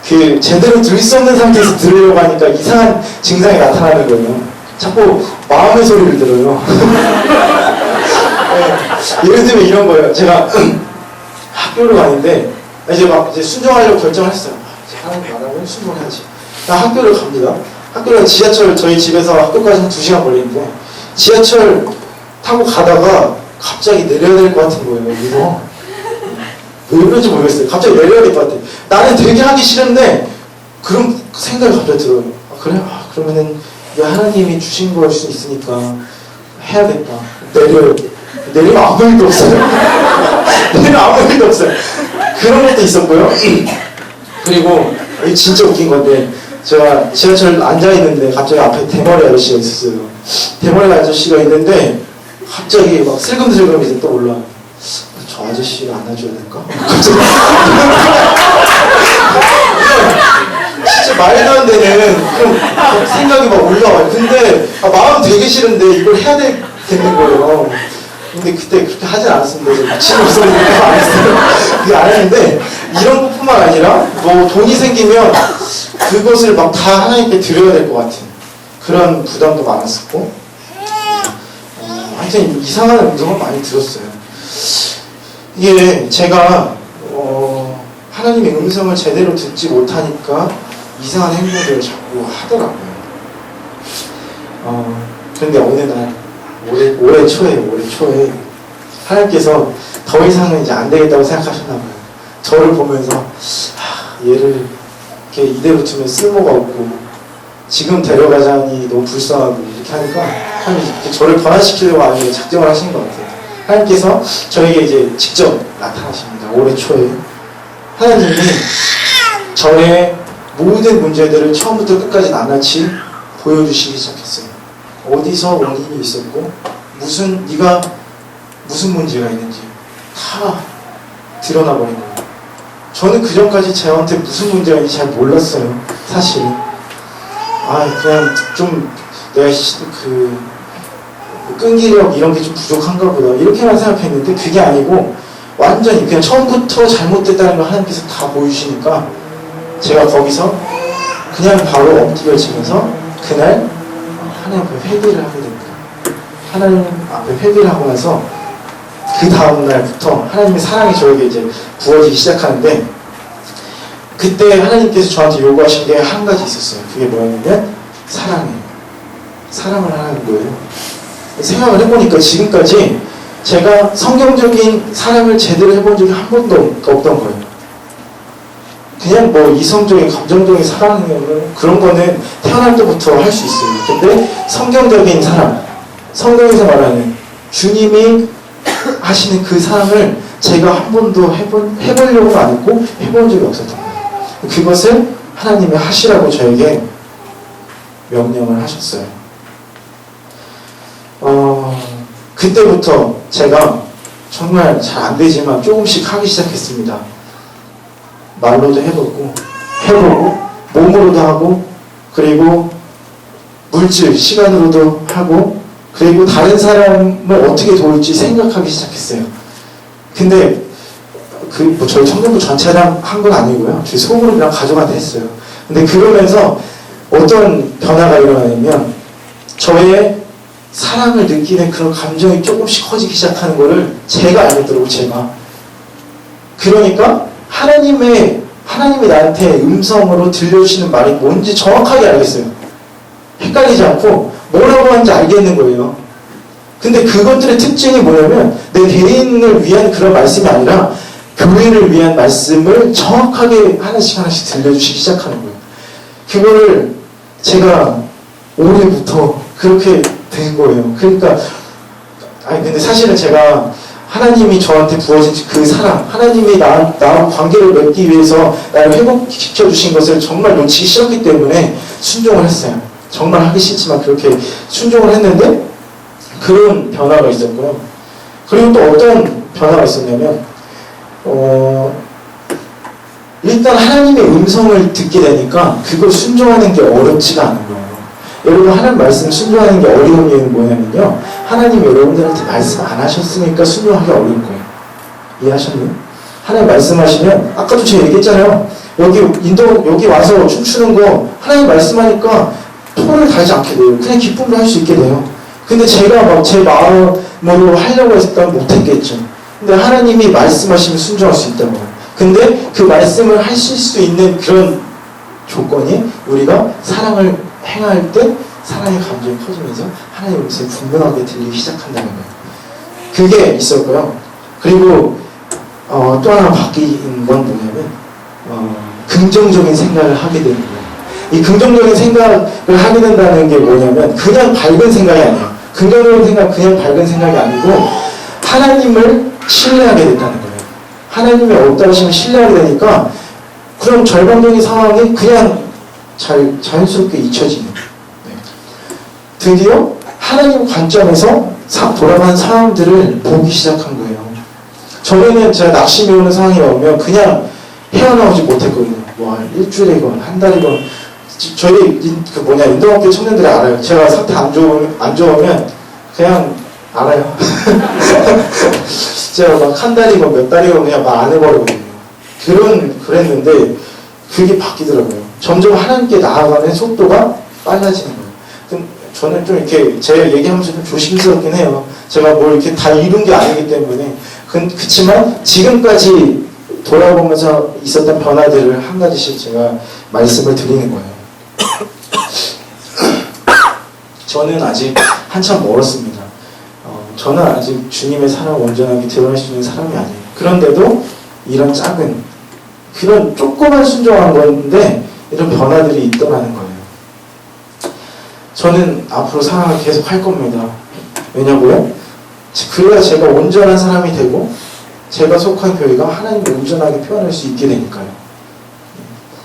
그 제대로 들을 수 없는 상태에서 들으려고 하니까 이상한 증상이 나타나는 거예요. 자꾸 마음의 소리를 들어요. 예를 들면 이런 거예요. 제가 학교를 가는데 이제 순종하려고 결정을 했어요. 하나님 말하면 순종해야지. 나 학교를 갑니다. 학교는 지하철, 저희 집에서 학교까지 한 2시간 걸리는데 지하철 타고 가다가 갑자기 내려야 될 것 같은 거예요. 이거 왜 그런지 모르겠어요. 갑자기 내려야 될 것 같아. 나는 되게 하기 싫은데 그런 생각이 갑자기 들어요. 그래? 그러면은 하나님이 주신 걸 수 있으니까 해야겠다. 내리면 아무 일도 없어요. 내리면 아무 일도 없어요. 그런 것도 있었고요. 그리고 이게 진짜 웃긴 건데, 제가 지하철 앉아있는데 갑자기 앞에 대머리 아저씨가 있었어요. 대머리 아저씨가 있는데 갑자기 막 슬금슬금 이제 또 올라와요. 저 아저씨를 안아줘야 될까? 진짜 말도 안 되는 그런 생각이 막 올라와요. 근데 마음 되게 싫은데 이걸 해야 되는 거예요. 근데 그때 그렇게 하진 않았습니다. 미친 소리 안 했어요. 그게 안 했는데 이런 것뿐만 아니라 뭐 돈이 생기면 그것을 막 다 하나님께 드려야 될 것 같은 그런 부담도 많았었고 하여튼 이상한 음성을 많이 들었어요. 이게 제가 하나님의 음성을 제대로 듣지 못하니까 이상한 행동들을 자꾸 하더라고요. 그런데 어느 날 올해 초에 하나님께서 더 이상은 이제 안 되겠다고 생각하셨나 봐요. 저를 보면서 얘를 이렇게 이대로 두면 쓸모가 없고 지금 데려가자니 너무 불쌍하고 이렇게 하니까 하나님이 이렇게 저를 변화시키려고 아주 작정을 하신 것 같아요. 하나님께서 저에게 이제 직접 나타나십니다. 올해 초에 하나님이 저의 모든 문제들을 처음부터 끝까지 낱낱이 보여주시기 시작했어요. 어디서 원인이 있었고 네가 무슨 문제가 있는지 다 드러나버린 거예요. 저는 그전까지 저한테 무슨 문제가 있는지 잘 몰랐어요. 사실 그냥 좀 내가 끈기력 이런 게 좀 부족한가 보다 이렇게만 생각했는데 그게 아니고 완전히 그냥 처음부터 잘못됐다는 걸 하나님께서 다 보여주시니까 제가 거기서 그냥 바로 엎드려 치면서 그날 하나님 앞에 회개를 하게 됩니다. 하나님 앞에 회개를 하고 나서 그 다음 날부터 하나님의 사랑이 저에게 이제 부어지기 시작하는데 그때 하나님께서 저한테 요구하신 게 한 가지 있었어요. 그게 뭐였냐면 사랑이에요. 사랑을 하는 거예요. 생각을 해보니까 지금까지 제가 성경적인 사랑을 제대로 해본 적이 한 번도 없던 거예요. 그냥 뭐 이성적인 감정적인 사랑이면 그런 거는 태어날 때부터 할 수 있어요. 근데 성경적인 사랑, 성경에서 말하는 주님이 하시는 그 사랑을 제가 한 번도 해보려고 안 했고 해본 적이 없었던 거예요. 그것을 하나님이 하시라고 저에게 명령을 하셨어요. 그때부터 제가 정말 잘 안 되지만 조금씩 하기 시작했습니다. 말로도 해보고 몸으로도 하고 그리고 물질, 시간으로도 하고 그리고 다른 사람을 어떻게 도울지 생각하기 시작했어요. 근데 뭐 저희 청년부 전체랑 한 건 아니고요. 저희 소그룹 그냥 가져가다 했어요. 근데 그러면서 어떤 변화가 일어나냐면 저의 사랑을 느끼는 그런 감정이 조금씩 커지기 시작하는 거를 제가 알겠더라고요. 제가. 그러니까 하나님이 나한테 음성으로 들려주시는 말이 뭔지 정확하게 알겠어요. 헷갈리지 않고 뭐라고 하는지 알겠는 거예요. 근데 그것들의 특징이 뭐냐면 내 개인을 위한 그런 말씀이 아니라 교회를 위한 말씀을 정확하게 하나씩 들려주시기 시작하는 거예요. 그거를 제가 올해부터 그렇게 된 거예요. 그러니까 근데 사실은 제가 하나님이 저한테 부어진 그 사랑, 하나님이 나와 관계를 맺기 위해서 나를 회복시켜 주신 것을 정말 놓치기 싫었기 때문에 순종을 했어요. 정말 하기 싫지만 그렇게 순종을 했는데 그런 변화가 있었고요. 그리고 또 어떤 변화가 있었냐면 일단 하나님의 음성을 듣게 되니까 그걸 순종하는 게 어렵지가 않은 거예요. 여러분 하나님 말씀을 순종하는 게 어려운 이유는 뭐냐면요. 하나님이 여러분들한테 말씀 안 하셨으니까 순종하기 어려운 거예요. 이해하셨나요? 하나님 말씀하시면 아까도 제가 얘기했잖아요. 여기 와서 춤추는 거 하나님 말씀하니까 토를 달지 않게 돼요. 그냥 기쁨으로 할 수 있게 돼요. 근데 제가 막 제 마음으로 하려고 했다면 못했겠죠. 근데 하나님이 말씀하시면 순종할 수 있다고요. 근데 그 말씀을 하실 수 있는 그런 조건이 우리가 사랑을 행할 때 사랑의 감정이 커지면서 하나님의 음성이 분명하게 들리기 시작한다는 거예요. 그게 있었고요. 그리고 또 하나 바뀐 건 뭐냐면 긍정적인 생각을 하게 되는 거예요. 이 긍정적인 생각을 하게 된다는 게 뭐냐면 그냥 밝은 생각이 아니에요. 긍정적인 생각 그냥 밝은 생각이 아니고 하나님을 신뢰하게 된다는 거예요. 하나님이 없다고 하시면 신뢰하게 되니까 그런 절망적인 상황이 그냥 자연스럽게 잊혀지는 거예요. 네. 드디어 하나님 관점에서 돌아가는 사람들을 보기 시작한 거예요. 전에는 제가 낙심이 오는 상황이 오면 그냥 헤어나오지 못했거든요. 뭐 일주일이건 한 달이건 저희 운동학교 청년들이 알아요. 제가 상태 안 좋으면 그냥 알아요. 진짜 막 한 달이고 몇 달이고 그냥 막 안 해버리거든요. 그랬는데 그게 바뀌더라고요. 점점 하나님께 나아가는 속도가 빨라지는 거예요. 그럼 저는 좀 이렇게 제가 얘기하면서 좀 조심스럽긴 해요. 제가 뭘 이렇게 다 이룬 게 아니기 때문에. 그치만 지금까지 돌아보면서 있었던 변화들을 한 가지씩 제가 말씀을 드리는 거예요. 저는 아직 한참 멀었습니다. 저는 아직 주님의 사랑 온전하게 드러낼 수 있는 사람이 아니에요. 그런데도 이런 작은, 그런 조그만 순종한 건데 이런 변화들이 있더라는 거예요. 저는 앞으로 사랑을 계속 할 겁니다. 왜냐고요? 그래야 제가 온전한 사람이 되고 제가 속한 교회가 하나님을 온전하게 표현할 수 있게 되니까요.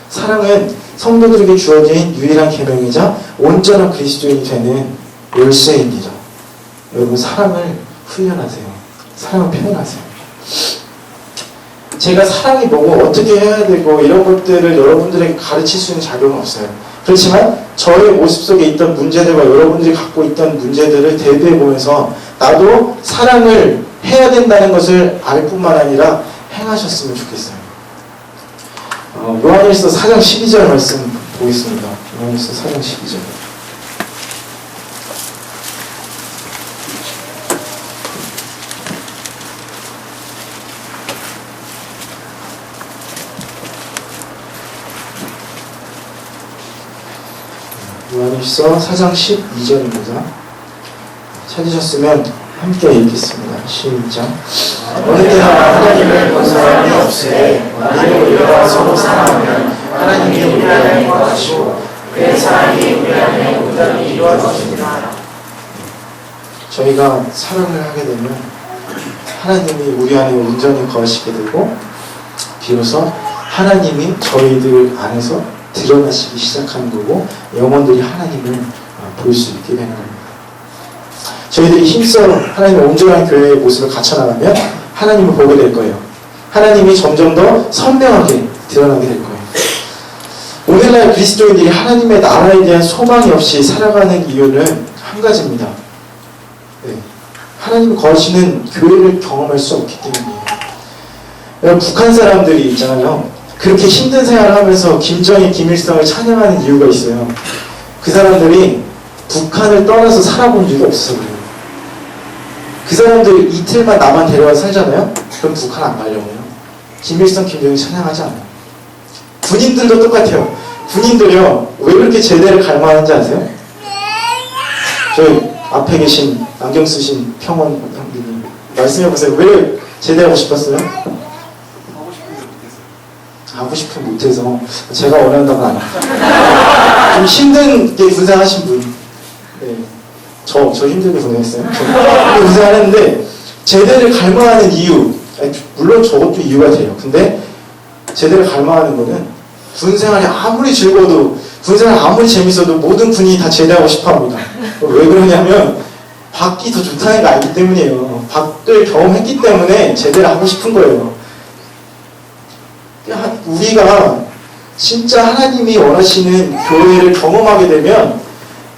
사랑은 성도들에게 주어진 유일한 계명이자 온전한 그리스도인이 되는 열쇠입니다. 여러분 사랑을 훈련하세요. 사랑을 표현하세요. 제가 사랑이 뭐고 어떻게 해야 되고 이런 것들을 여러분들에게 가르칠 수 있는 자격은 없어요. 그렇지만 저의 모습 속에 있던 문제들과 여러분들이 갖고 있던 문제들을 대비해 보면서 나도 사랑을 해야 된다는 것을 알 뿐만 아니라 행하셨으면 좋겠어요. 요한일서 4장 12절 말씀 보겠습니다. 요한일서 4장 12절. 요한일서 4장 12절입니다. 찾으셨으면 함께 읽겠습니다. 시작.
어느 때나 하나님을 본 사람이 없으되 만일 우리가 서로 사랑하면 하나님이 우리 안에 거하시고 그의 사랑이 우리 안에 온전히 이루어집니다.
저희가 사랑을 하게 되면 하나님이 우리 안에 온전히 거하시게 되고 비로소 하나님이 저희들 안에서 드러나시기 시작하는 거고 영혼들이 하나님을 볼 수 있게 되는 겁니다. 저희들이 힘써 하나님의 온전한 교회의 모습을 갖춰나가면 하나님을 보게 될 거예요. 하나님이 점점 더 선명하게 드러나게 될 거예요. 오늘날 그리스도인들이 하나님의 나라에 대한 소망이 없이 살아가는 이유는 한 가지입니다. 네. 하나님이 거하시는 교회를 경험할 수 없기 때문이에요. 여러분, 북한 사람들이 있잖아요. 그렇게 힘든 생활을 하면서 김정일, 김일성을 찬양하는 이유가 있어요. 그 사람들이 북한을 떠나서 살아본 적이 없어서 그래요. 그 사람들이 이틀만 나만 데려와서 살잖아요? 그럼 북한 안 가려고요. 김일성, 김정일 찬양하지 않아요. 군인들도 똑같아요. 군인들이요, 왜 그렇게 제대를 갈망하는지 아세요? 저희 앞에 계신 안경 쓰신 평원 형님 말씀해보세요. 왜 제대하고 싶었어요? 하고 싶으면 못해서. 제가 원하는 건 아니에요. 좀 힘들게 군생하신 분. 네. 저 힘들게 군생했어요. 군생하는데 제대를 갈망하는 이유, 물론 저것도 이유가 돼요. 근데 제대를 갈망하는 거는 군생활이 아무리 즐거워도, 군생활이 아무리 재밌어도 모든 군인이 다 제대하고 싶어합니다. 왜 그러냐면 밖이 더 좋다는 거 알기 때문이에요. 밖을 경험했기 때문에 제대를 하고 싶은 거예요. 우리가 진짜 하나님이 원하시는 교회를 경험하게 되면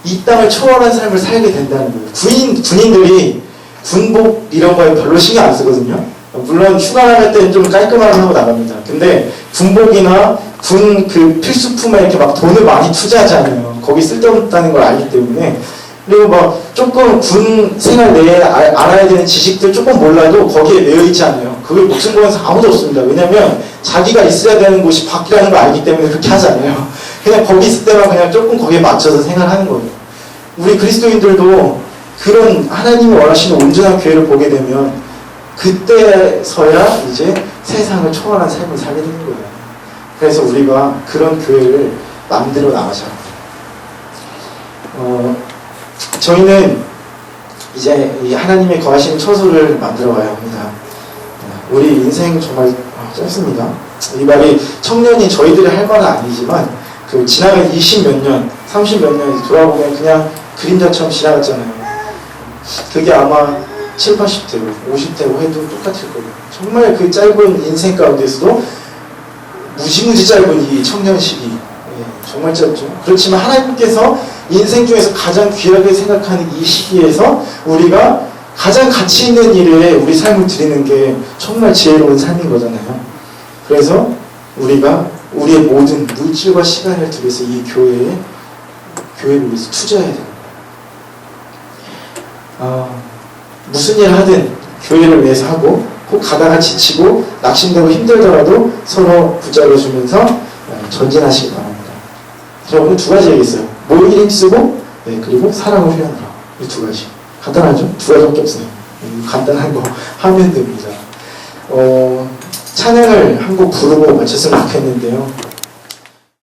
이 땅을 초월한 삶을 살게 된다는 거예요. 군인들이 군복 이런 거에 별로 신경 안 쓰거든요. 물론 휴가 나갈 때는 좀 깔끔하게 하고 나갑니다. 근데 군복이나 군 그 필수품에 이렇게 막 돈을 많이 투자하지 않아요. 거기 쓸데없다는 걸 알기 때문에. 그리고 막 조금 군 생활 내에 알아야 되는 지식들 조금 몰라도 거기에 매여 있지 않아요. 그걸 목숨 걸어서 아무도 없습니다. 왜냐면 자기가 있어야 되는 곳이 밖이라는 걸 알기 때문에 그렇게 하잖아요. 그냥 거기 있을 때만 그냥 조금 거기에 맞춰서 생활하는 거예요. 우리 그리스도인들도 그런 하나님이 원하시는 온전한 교회를 보게 되면 그때서야 이제 세상을 초월한 삶을 살게 되는 거예요. 그래서 우리가 그런 교회를 만들어 나가자. 저희는 이제 이 하나님의 거하시는 처소를 만들어 가야 합니다. 우리 인생 정말 짧습니다. 이 말이 청년이 저희들이 할 말은 아니지만 그 지나간 20몇 년, 30몇 년이 돌아보면 그냥 그림자처럼 지나갔잖아요. 그게 아마 7, 80대고 50대고 해도 똑같을 거예요. 정말 그 짧은 인생 가운데서도 무지무지 짧은 이 청년 시기, 정말 짧죠. 그렇지만 하나님께서 인생 중에서 가장 귀하게 생각하는 이 시기에서 우리가 가장 가치 있는 일에 우리 삶을 드리는 게 정말 지혜로운 삶인 거잖아요. 그래서 우리가 우리의 모든 물질과 시간을 들여서 이 교회를 위해서 투자해야 됩니다. 무슨 일을 하든 교회를 위해서 하고, 혹 가다가 지치고 낙심되고 힘들더라도 서로 붙잡아주면서 전진하시기 바랍니다. 제가 오늘 두 가지 얘기했어요. 모이기 힘쓰고, 그리고 사랑을 표현하라. 이 두 가지. 간단하죠? 두 가지밖에 없어요. 간단한 거 하면 됩니다. 찬양을 한 곡 부르고 마쳤으면 좋겠는데요.